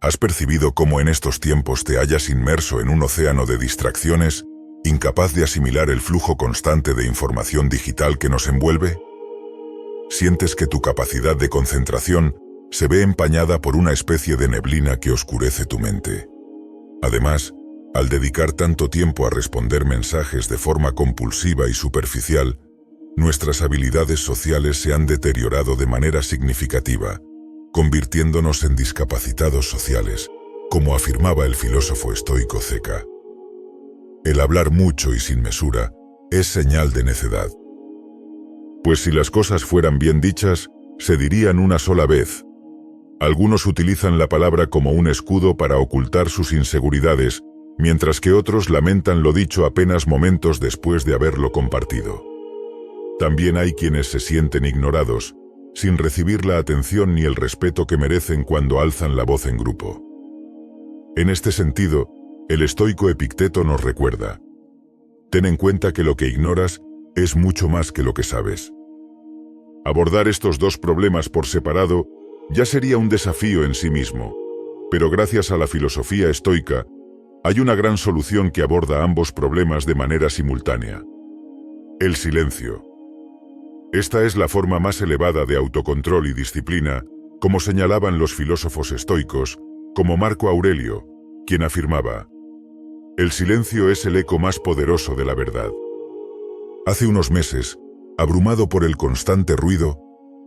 ¿Has percibido cómo en estos tiempos te hallas inmerso en un océano de distracciones, incapaz de asimilar el flujo constante de información digital que nos envuelve? Sientes que tu capacidad de concentración se ve empañada por una especie de neblina que oscurece tu mente. Además, al dedicar tanto tiempo a responder mensajes de forma compulsiva y superficial, nuestras habilidades sociales se han deteriorado de manera significativa, convirtiéndonos en discapacitados sociales, como afirmaba el filósofo estoico Séneca. El hablar mucho y sin mesura es señal de necedad. Pues si las cosas fueran bien dichas, se dirían una sola vez. Algunos utilizan la palabra como un escudo para ocultar sus inseguridades, mientras que otros lamentan lo dicho apenas momentos después de haberlo compartido. También hay quienes se sienten ignorados, sin recibir la atención ni el respeto que merecen cuando alzan la voz en grupo. En este sentido, el estoico Epicteto nos recuerda: ten en cuenta que lo que ignoras es mucho más que lo que sabes. Abordar estos dos problemas por separado ya sería un desafío en sí mismo, pero gracias a la filosofía estoica, hay una gran solución que aborda ambos problemas de manera simultánea: el silencio. Esta es la forma más elevada de autocontrol y disciplina, como señalaban los filósofos estoicos, como Marco Aurelio, quien afirmaba: el silencio es el eco más poderoso de la verdad. Hace unos meses, abrumado por el constante ruido,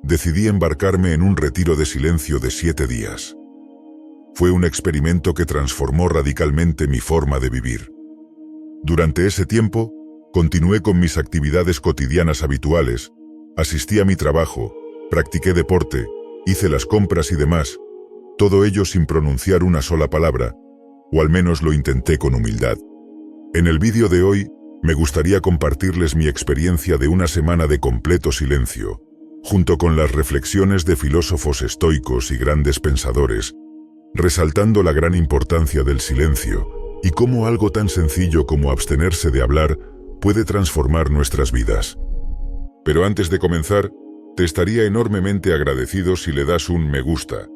decidí embarcarme en un retiro de silencio de 7 días. Fue un experimento que transformó radicalmente mi forma de vivir. Durante ese tiempo, continué con mis actividades cotidianas habituales, asistí a mi trabajo, practiqué deporte, hice las compras y demás, todo ello sin pronunciar una sola palabra, o al menos lo intenté con humildad. En el vídeo de hoy, me gustaría compartirles mi experiencia de una semana de completo silencio, junto con las reflexiones de filósofos estoicos y grandes pensadores, resaltando la gran importancia del silencio y cómo algo tan sencillo como abstenerse de hablar puede transformar nuestras vidas. Pero antes de comenzar, te estaría enormemente agradecido si le das un me gusta,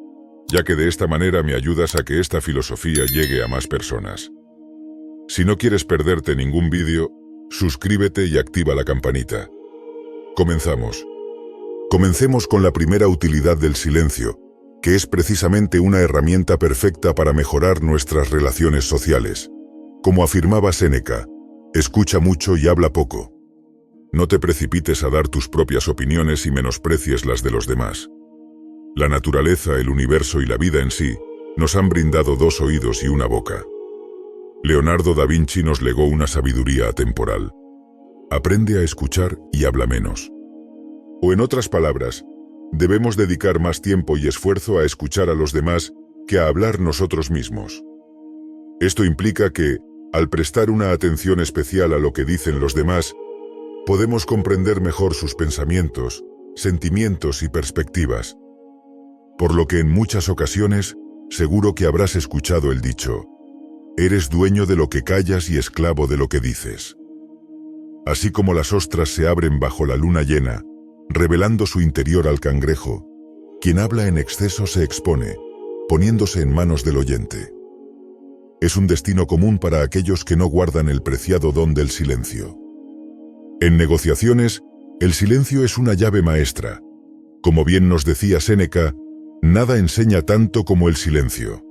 ya que de esta manera me ayudas a que esta filosofía llegue a más personas. Si no quieres perderte ningún vídeo, suscríbete y activa la campanita. Comenzamos. Comencemos con la primera utilidad del silencio, que es precisamente una herramienta perfecta para mejorar nuestras relaciones sociales. Como afirmaba Séneca, escucha mucho y habla poco. No te precipites a dar tus propias opiniones y menosprecies las de los demás. La naturaleza, el universo y la vida en sí nos han brindado 2 oídos y una boca. Leonardo da Vinci nos legó una sabiduría atemporal. Aprende a escuchar y habla menos. O en otras palabras, debemos dedicar más tiempo y esfuerzo a escuchar a los demás que a hablar nosotros mismos. Esto implica que, al prestar una atención especial a lo que dicen los demás, podemos comprender mejor sus pensamientos, sentimientos y perspectivas. Por lo que en muchas ocasiones, seguro que habrás escuchado el dicho: eres dueño de lo que callas y esclavo de lo que dices. Así como las ostras se abren bajo la luna llena, revelando su interior al cangrejo, quien habla en exceso se expone, poniéndose en manos del oyente. Es un destino común para aquellos que no guardan el preciado don del silencio. En negociaciones, el silencio es una llave maestra. Como bien nos decía Séneca, nada enseña tanto como el silencio.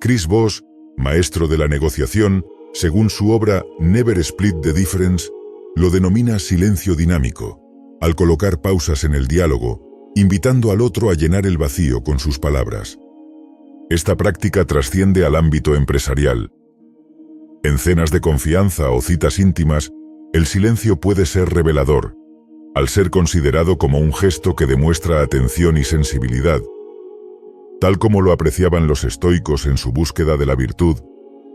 Chris Voss, maestro de la negociación, según su obra Never Split the Difference, lo denomina silencio dinámico, al colocar pausas en el diálogo, invitando al otro a llenar el vacío con sus palabras. Esta práctica trasciende al ámbito empresarial. En cenas de confianza o citas íntimas, el silencio puede ser revelador, al ser considerado como un gesto que demuestra atención y sensibilidad. Tal como lo apreciaban los estoicos en su búsqueda de la virtud,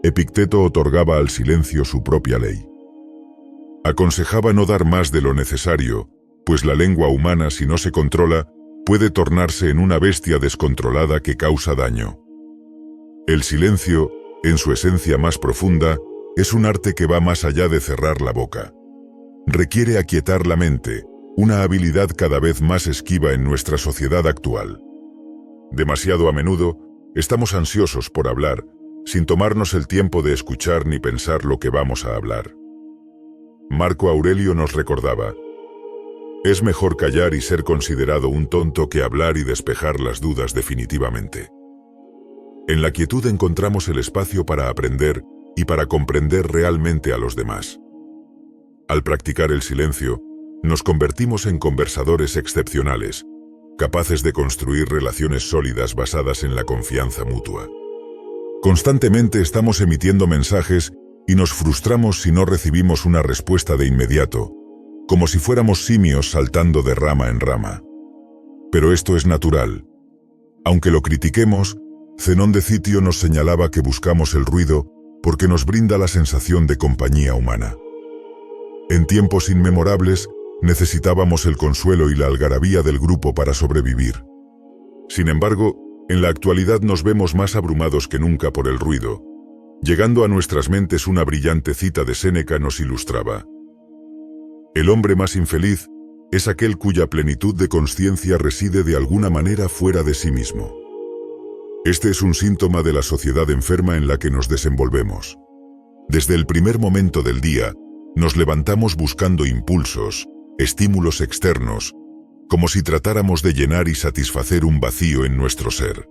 Epicteto otorgaba al silencio su propia ley. Aconsejaba no dar más de lo necesario, pues la lengua humana, si no se controla, puede tornarse en una bestia descontrolada que causa daño. El silencio, en su esencia más profunda, es un arte que va más allá de cerrar la boca. Requiere aquietar la mente, una habilidad cada vez más esquiva en nuestra sociedad actual. Demasiado a menudo, Estamos ansiosos por hablar, sin tomarnos el tiempo de escuchar ni pensar lo que vamos a hablar. Marco Aurelio nos recordaba: es mejor callar y ser considerado un tonto que hablar y despejar las dudas definitivamente. En la quietud encontramos el espacio para aprender y para comprender realmente a los demás. Al practicar el silencio, nos convertimos en conversadores excepcionales, capaces de construir relaciones sólidas basadas en la confianza mutua. Constantemente estamos emitiendo mensajes y nos frustramos si no recibimos una respuesta de inmediato, como si fuéramos simios saltando de rama en rama. Pero esto es natural. Aunque lo critiquemos, Zenón de Citio nos señalaba que buscamos el ruido porque nos brinda la sensación de compañía humana. En tiempos inmemorables, necesitábamos el consuelo y la algarabía del grupo para sobrevivir. Sin embargo, en la actualidad nos vemos más abrumados que nunca por el ruido. Llegando a nuestras mentes una brillante cita de Séneca nos ilustraba: el hombre más infeliz es aquel cuya plenitud de conciencia reside de alguna manera fuera de sí mismo. Este es un síntoma de la sociedad enferma en la que nos desenvolvemos. Desde el primer momento del día, nos levantamos buscando impulsos, estímulos externos, como si tratáramos de llenar y satisfacer un vacío en nuestro ser.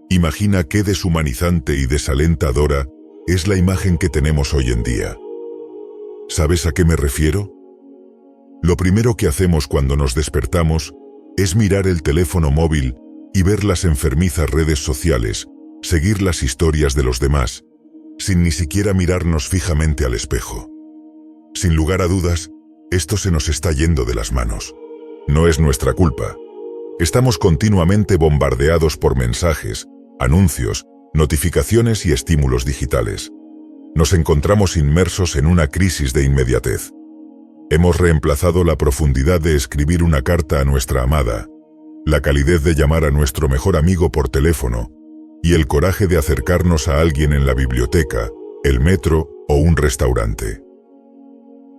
Imagina qué deshumanizante y desalentadora es la imagen que tenemos hoy en día. ¿Sabes a qué me refiero? Lo primero que hacemos cuando nos despertamos es mirar el teléfono móvil y ver las enfermizas redes sociales, seguir las historias de los demás, sin ni siquiera mirarnos fijamente al espejo. Sin lugar a dudas, esto se nos está yendo de las manos. No es nuestra culpa. Estamos continuamente bombardeados por mensajes, anuncios, notificaciones y estímulos digitales. Nos encontramos inmersos en una crisis de inmediatez. Hemos reemplazado la profundidad de escribir una carta a nuestra amada, la calidez de llamar a nuestro mejor amigo por teléfono, y el coraje de acercarnos a alguien en la biblioteca, el metro o un restaurante.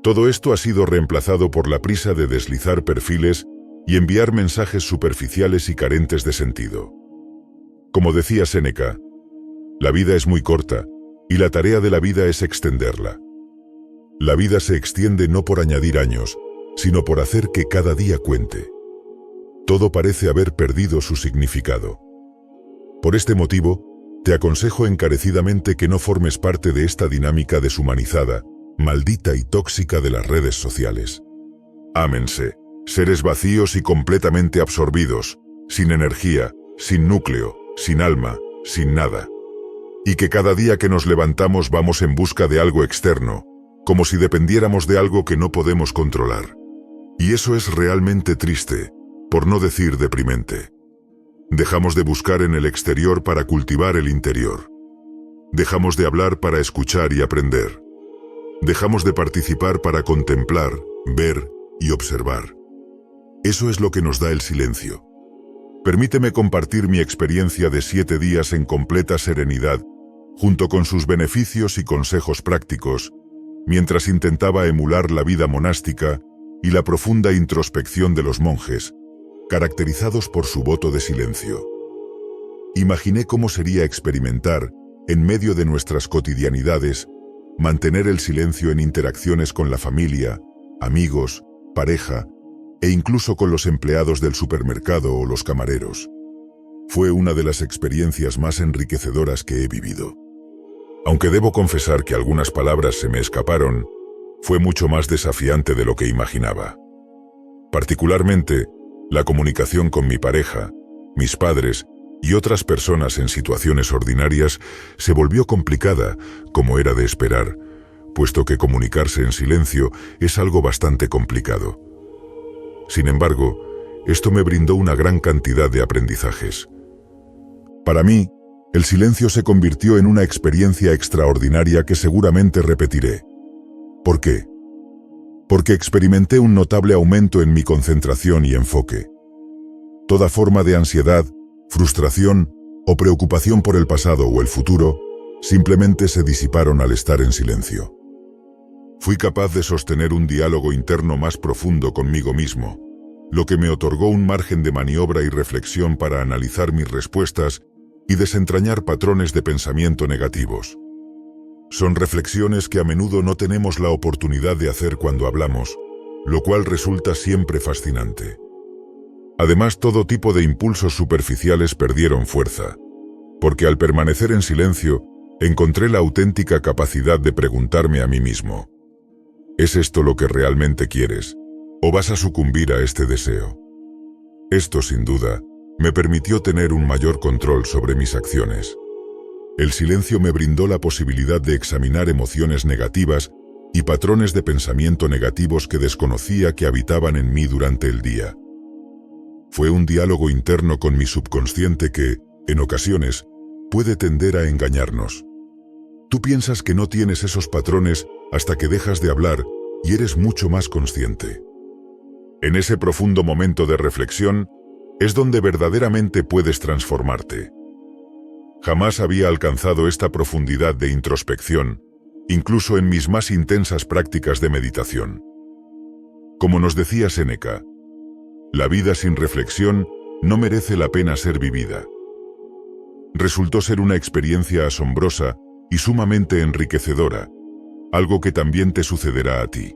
Todo esto ha sido reemplazado por la prisa de deslizar perfiles y enviar mensajes superficiales y carentes de sentido. Como decía Séneca, la vida es muy corta, y la tarea de la vida es extenderla. La vida se extiende no por añadir años, sino por hacer que cada día cuente. Todo parece haber perdido su significado. Por este motivo, te aconsejo encarecidamente que no formes parte de esta dinámica deshumanizada, maldita y tóxica de las redes sociales. Ámense, seres vacíos y completamente absorbidos, sin energía, sin núcleo, sin alma, sin nada. Y que cada día que nos levantamos vamos en busca de algo externo, como si dependiéramos de algo que no podemos controlar. Y eso es realmente triste, por no decir deprimente. Dejamos de buscar en el exterior para cultivar el interior. Dejamos de hablar para escuchar y aprender. Dejamos de participar para contemplar, ver y observar. Eso es lo que nos da el silencio. Permíteme compartir mi experiencia de 7 días en completa serenidad, junto con sus beneficios y consejos prácticos, mientras intentaba emular la vida monástica y la profunda introspección de los monjes, caracterizados por su voto de silencio. Imaginé cómo sería experimentar, en medio de nuestras cotidianidades, mantener el silencio en interacciones con la familia, amigos, pareja, e incluso con los empleados del supermercado o los camareros. Fue una de las experiencias más enriquecedoras que he vivido. Aunque debo confesar que algunas palabras se me escaparon, fue mucho más desafiante de lo que imaginaba. Particularmente, la comunicación con mi pareja, mis padres y otras personas en situaciones ordinarias se volvió complicada, como era de esperar, puesto que comunicarse en silencio es algo bastante complicado. Sin embargo, esto me brindó una gran cantidad de aprendizajes. Para mí, el silencio se convirtió en una experiencia extraordinaria que seguramente repetiré. ¿Por qué? Porque experimenté un notable aumento en mi concentración y enfoque. Toda forma de ansiedad, frustración o preocupación por el pasado o el futuro simplemente se disiparon al estar en silencio. Fui capaz de sostener un diálogo interno más profundo conmigo mismo, lo que me otorgó un margen de maniobra y reflexión para analizar mis respuestas y desentrañar patrones de pensamiento negativos. Son reflexiones que a menudo no tenemos la oportunidad de hacer cuando hablamos, lo cual resulta siempre fascinante. Además, todo tipo de impulsos superficiales perdieron fuerza, porque al permanecer en silencio, encontré la auténtica capacidad de preguntarme a mí mismo: ¿es esto lo que realmente quieres? ¿O vas a sucumbir a este deseo? Esto, sin duda, me permitió tener un mayor control sobre mis acciones. El silencio me brindó la posibilidad de examinar emociones negativas y patrones de pensamiento negativos que desconocía que habitaban en mí durante el día. Fue un diálogo interno con mi subconsciente que, en ocasiones, puede tender a engañarnos. Tú piensas que no tienes esos patrones hasta que dejas de hablar y eres mucho más consciente. En ese profundo momento de reflexión es donde verdaderamente puedes transformarte. Jamás había alcanzado esta profundidad de introspección, incluso en mis más intensas prácticas de meditación. Como nos decía Séneca, la vida sin reflexión no merece la pena ser vivida. Resultó ser una experiencia asombrosa y sumamente enriquecedora, algo que también te sucederá a ti.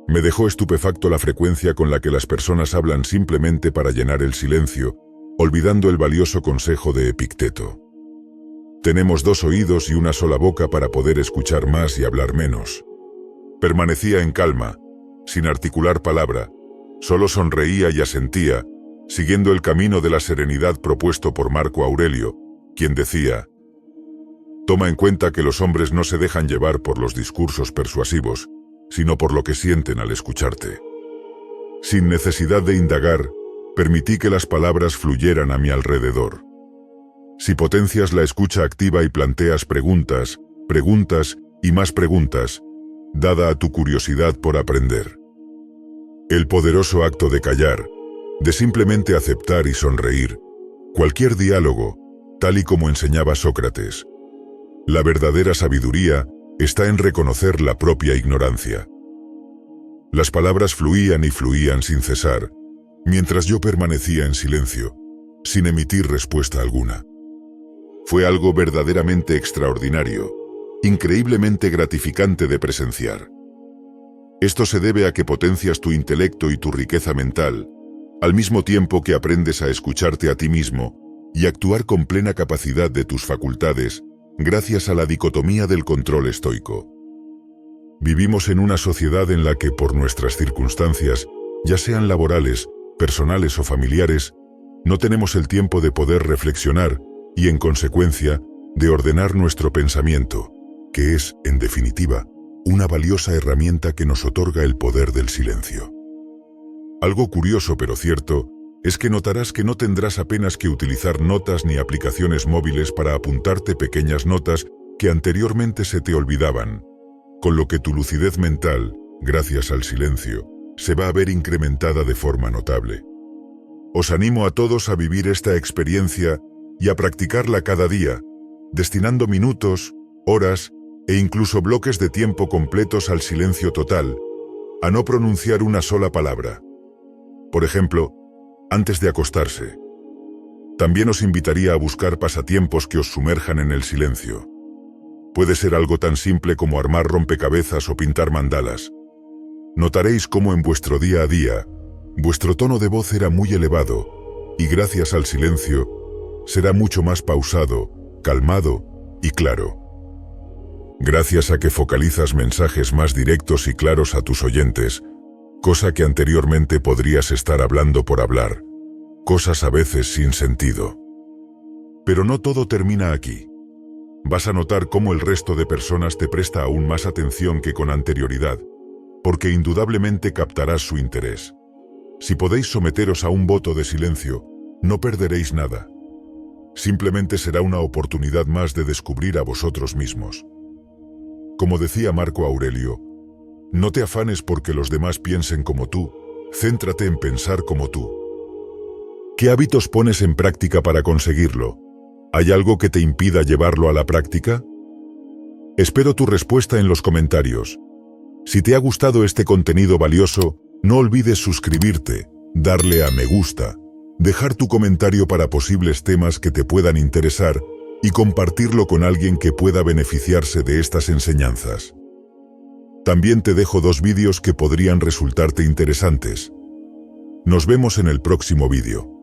Me dejó estupefacto la frecuencia con la que las personas hablan simplemente para llenar el silencio, olvidando el valioso consejo de Epicteto. Tenemos 2 oídos y una sola boca para poder escuchar más y hablar menos. Permanecía en calma, sin articular palabra, solo sonreía y asentía, siguiendo el camino de la serenidad propuesto por Marco Aurelio, quien decía: toma en cuenta que los hombres no se dejan llevar por los discursos persuasivos, sino por lo que sienten al escucharte. Sin necesidad de indagar, permití que las palabras fluyeran a mi alrededor. Si potencias la escucha activa y planteas preguntas y más preguntas, dada a tu curiosidad por aprender. El poderoso acto de callar, de simplemente aceptar y sonreír, cualquier diálogo, tal y como enseñaba Sócrates. La verdadera sabiduría está en reconocer la propia ignorancia. Las palabras fluían y fluían sin cesar, mientras yo permanecía en silencio, sin emitir respuesta alguna. Fue algo verdaderamente extraordinario, increíblemente gratificante de presenciar. Esto se debe a que potencias tu intelecto y tu riqueza mental, al mismo tiempo que aprendes a escucharte a ti mismo y actuar con plena capacidad de tus facultades, gracias a la dicotomía del control estoico. Vivimos en una sociedad en la que, por nuestras circunstancias, ya sean laborales, personales o familiares, no tenemos el tiempo de poder reflexionar y, en consecuencia, de ordenar nuestro pensamiento, que es, en definitiva, una valiosa herramienta que nos otorga el poder del silencio. Algo curioso pero cierto es que notarás que no tendrás apenas que utilizar notas ni aplicaciones móviles para apuntarte pequeñas notas que anteriormente se te olvidaban, con lo que tu lucidez mental, gracias al silencio, se va a ver incrementada de forma notable. Os animo a todos a vivir esta experiencia y a practicarla cada día, destinando minutos, horas e incluso bloques de tiempo completos al silencio total, a no pronunciar una sola palabra. Por ejemplo, antes de acostarse. También os invitaría a buscar pasatiempos que os sumerjan en el silencio. Puede ser algo tan simple como armar rompecabezas o pintar mandalas. Notaréis cómo en vuestro día a día, vuestro tono de voz era muy elevado, y gracias al silencio, será mucho más pausado, calmado y claro. Gracias a que focalizas mensajes más directos y claros a tus oyentes, cosa que anteriormente podrías estar hablando por hablar, cosas a veces sin sentido. Pero no todo termina aquí. Vas a notar cómo el resto de personas te presta aún más atención que con anterioridad, porque indudablemente captarás su interés. Si podéis someteros a un voto de silencio, no perderéis nada. Simplemente será una oportunidad más de descubrir a vosotros mismos. Como decía Marco Aurelio, no te afanes porque los demás piensen como tú, céntrate en pensar como tú. ¿Qué hábitos pones en práctica para conseguirlo? ¿Hay algo que te impida llevarlo a la práctica? Espero tu respuesta en los comentarios. Si te ha gustado este contenido valioso, no olvides suscribirte, darle a me gusta, dejar tu comentario para posibles temas que te puedan interesar y compartirlo con alguien que pueda beneficiarse de estas enseñanzas. También te dejo 2 vídeos que podrían resultarte interesantes. Nos vemos en el próximo vídeo.